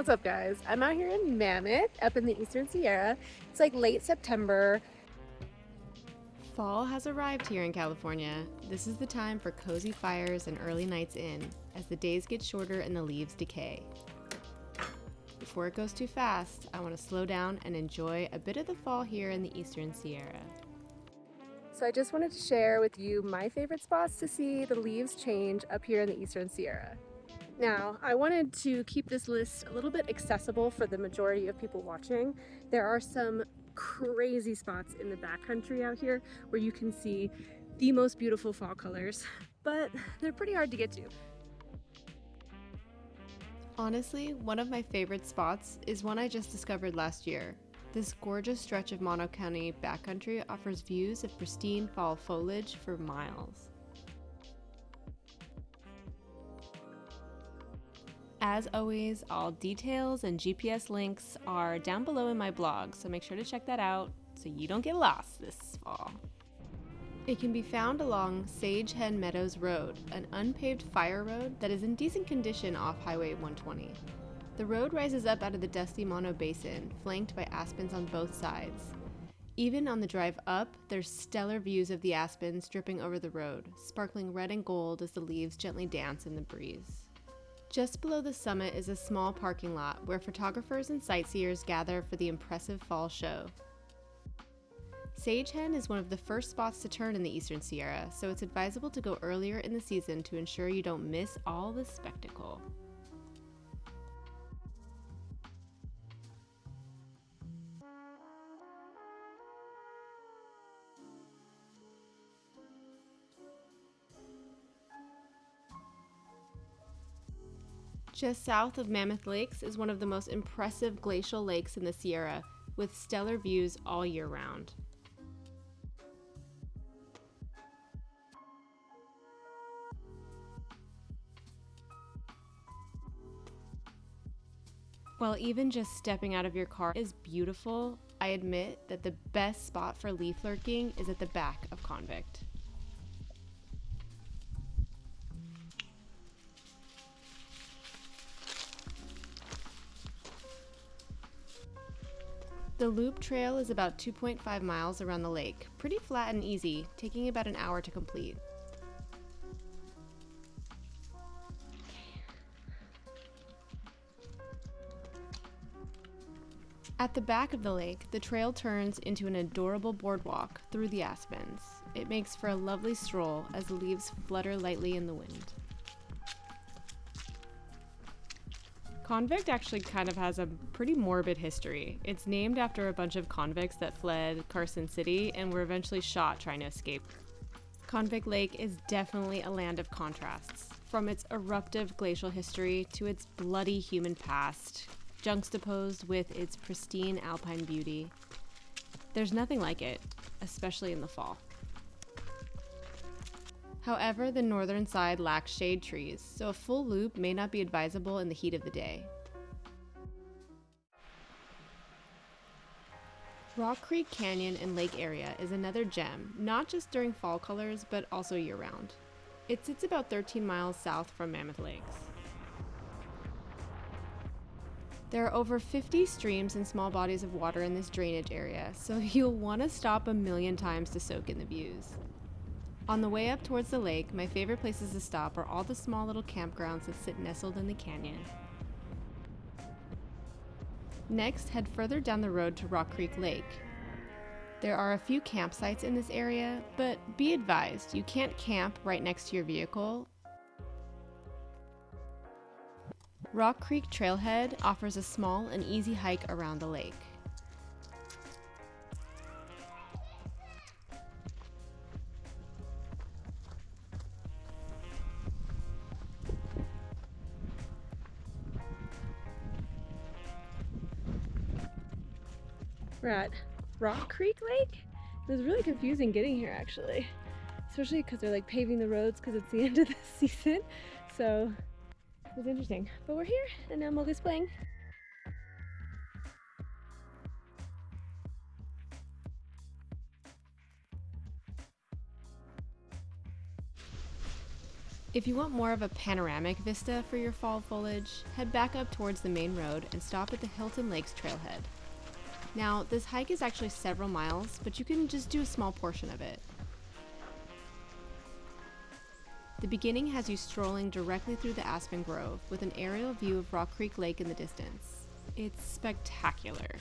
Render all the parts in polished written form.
What's up, guys? I'm out here in Mammoth, up in the Eastern Sierra. It's like late September. Fall has arrived here in California. This is the time for cozy fires and early nights in, as the days get shorter and the leaves decay. Before it goes too fast, I want to slow down and enjoy a bit of the fall here in the Eastern Sierra. So I just wanted to share with you my favorite spots to see the leaves change up here in the Eastern Sierra. Now, I wanted to keep this list a little bit accessible for the majority of people watching. There are some crazy spots in the backcountry out here where you can see the most beautiful fall colors, but they're pretty hard to get to. Honestly, one of my favorite spots is one I just discovered last year. This gorgeous stretch of Mono County backcountry offers views of pristine fall foliage for miles. As always, all details and GPS links are down below in my blog, so make sure to check that out so you don't get lost this fall. It can be found along Sage Hen Meadows Road, an unpaved fire road that is in decent condition off Highway 120. The road rises up out of the dusty Mono Basin, flanked by aspens on both sides. Even on the drive up, there's stellar views of the aspens dripping over the road, sparkling red and gold as the leaves gently dance in the breeze. Just below the summit is a small parking lot where photographers and sightseers gather for the impressive fall show. Sage Hen is one of the first spots to turn in the Eastern Sierra, so it's advisable to go earlier in the season to ensure you don't miss all the spectacle. Just south of Mammoth Lakes is one of the most impressive glacial lakes in the Sierra, with stellar views all year round. While even just stepping out of your car is beautiful, I admit that the best spot for leaf lurking is at the back of Convict. The loop trail is about 2.5 miles around the lake, pretty flat and easy, taking about an hour to complete. At the back of the lake, the trail turns into an adorable boardwalk through the aspens. It makes for a lovely stroll as the leaves flutter lightly in the wind. Convict actually kind of has a pretty morbid history. It's named after a bunch of convicts that fled Carson City and were eventually shot trying to escape. Convict Lake is definitely a land of contrasts, from its eruptive glacial history to its bloody human past, juxtaposed with its pristine alpine beauty. There's nothing like it, especially in the fall. However, the northern side lacks shade trees, so a full loop may not be advisable in the heat of the day. Rock Creek Canyon and Lake area is another gem, not just during fall colors, but also year-round. It sits about 13 miles south from Mammoth Lakes. There are over 50 streams and small bodies of water in this drainage area, so you'll want to stop a million times to soak in the views. On the way up towards the lake, my favorite places to stop are all the small little campgrounds that sit nestled in the canyon. Next, head further down the road to Rock Creek Lake. There are a few campsites in this area, but be advised, you can't camp right next to your vehicle. Rock Creek Trailhead offers a small and easy hike around the lake. We're at Rock Creek Lake. It was really confusing getting here actually, especially because they're like paving the roads because it's the end of the season. So it was interesting, but we're here and now Mowgli's playing. If you want more of a panoramic vista for your fall foliage, head back up towards the main road and stop at the Hilton Lakes trailhead. Now, this hike is actually several miles, but you can just do a small portion of it. The beginning has you strolling directly through the aspen grove with an aerial view of Rock Creek Lake in the distance. It's spectacular.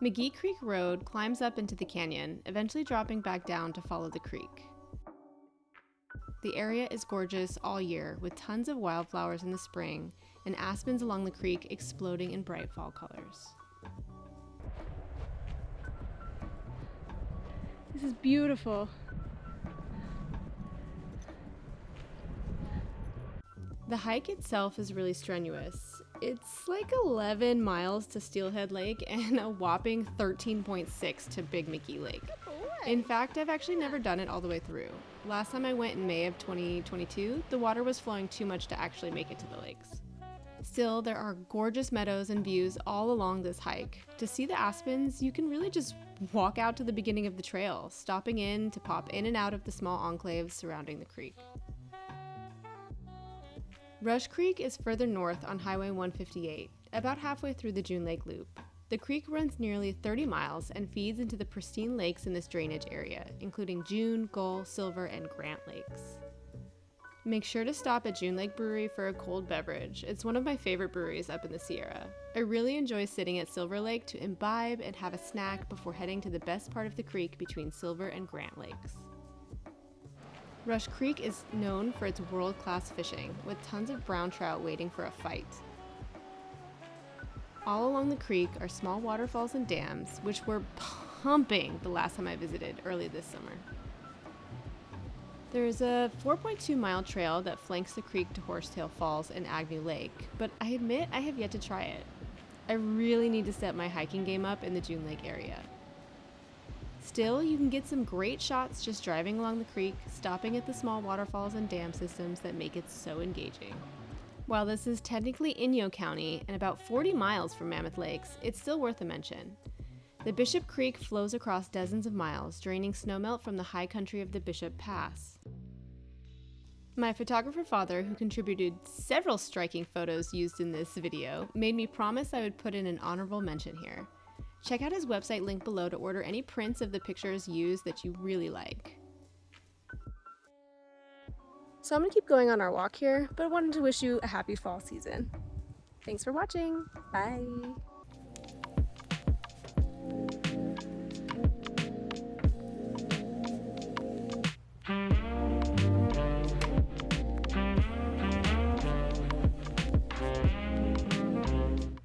McGee Creek Road climbs up into the canyon, eventually dropping back down to follow the creek. The area is gorgeous all year, with tons of wildflowers in the spring and aspens along the creek exploding in bright fall colors. This is beautiful. The hike itself is really strenuous. It's like 11 miles to Steelhead Lake and a whopping 13.6 to Big McGee Lake. In fact, I've actually never done it all the way through. Last time I went in May of 2022, the water was flowing too much to actually make it to the lakes. Still, there are gorgeous meadows and views all along this hike. To see the aspens, you can really just walk out to the beginning of the trail, stopping in to pop in and out of the small enclaves surrounding the creek. Rush Creek is further north on Highway 158, about halfway through the June Lake Loop. The creek runs nearly 30 miles and feeds into the pristine lakes in this drainage area, including June, Gull, Silver, and Grant Lakes. Make sure to stop at June Lake Brewery for a cold beverage. It's one of my favorite breweries up in the Sierra. I really enjoy sitting at Silver Lake to imbibe and have a snack before heading to the best part of the creek between Silver and Grant Lakes. Rush Creek is known for its world-class fishing, with tons of brown trout waiting for a fight. All along the creek are small waterfalls and dams, which were pumping the last time I visited early this summer. There is a 4.2-mile trail that flanks the creek to Horsetail Falls and Agnew Lake, but I admit I have yet to try it. I really need to step my hiking game up in the June Lake area. Still, you can get some great shots just driving along the creek, stopping at the small waterfalls and dam systems that make it so engaging. While this is technically Inyo County and about 40 miles from Mammoth Lakes, it's still worth a mention. The Bishop Creek flows across dozens of miles, draining snowmelt from the high country of the Bishop Pass. My photographer father, who contributed several striking photos used in this video, made me promise I would put in an honorable mention here. Check out his website link below to order any prints of the pictures used that you really like. So I'm gonna keep going on our walk here, but I wanted to wish you a happy fall season. Thanks for watching. Bye.